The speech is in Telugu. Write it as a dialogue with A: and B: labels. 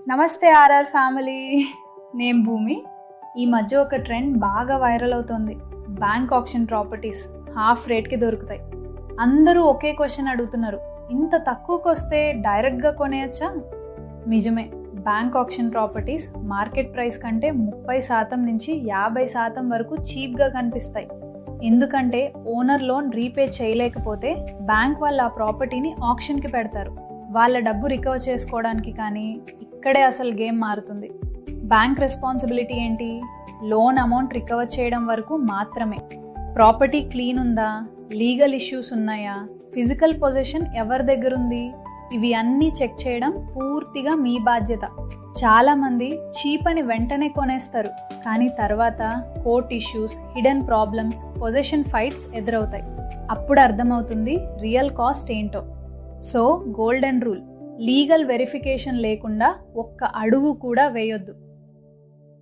A: నమస్తే ఆర్ఆర్ ఫ్యామిలీ, నేను భూమి. ఈ మధ్య ఒక ట్రెండ్ బాగా వైరల్ అవుతోంది. బ్యాంక్ ఆప్షన్ ప్రాపర్టీస్ హాఫ్ రేట్కి దొరుకుతాయి. అందరూ ఒకే క్వశ్చన్ అడుగుతున్నారు, ఇంత తక్కువకి వస్తే డైరెక్ట్గా కొనేయచ్చా? నిజమే, bank option properties market price కంటే 30% నుంచి 50% వరకు చీప్గా కనిపిస్తాయి. ఎందుకంటే ఓనర్ లోన్ రీపే చేయలేకపోతే బ్యాంక్ వాళ్ళు ఆ ప్రాపర్టీని ఆప్షన్కి పెడతారు. వాళ్ళ డబ్బు రికవర్ చేసుకోవడానికి. కానీ ఇక్కడే అసలు గేమ్ మారుతుంది. బ్యాంక్ రెస్పాన్సిబిలిటీ ఏంటి? లోన్ అమౌంట్ రికవర్ చేయడం వరకు మాత్రమే. ప్రాపర్టీ క్లీన్ ఉందా, లీగల్ ఇష్యూస్ ఉన్నాయా, ఫిజికల్ పొజిషన్ ఎవరి దగ్గర ఉంది, ఇవి అన్నీ చెక్ చేయడం పూర్తిగా మీ బాధ్యత. చాలామంది చీప్ అని వెంటనే కొనేస్తారు, కానీ తర్వాత court issues, hidden problems, position fights ఎదురవుతాయి. అప్పుడు అర్థమవుతుంది రియల్ కాస్ట్ ఏంటో. So golden rule, legal verification లేకుండా ఒక్క అడుగు కూడా వేయొద్దు.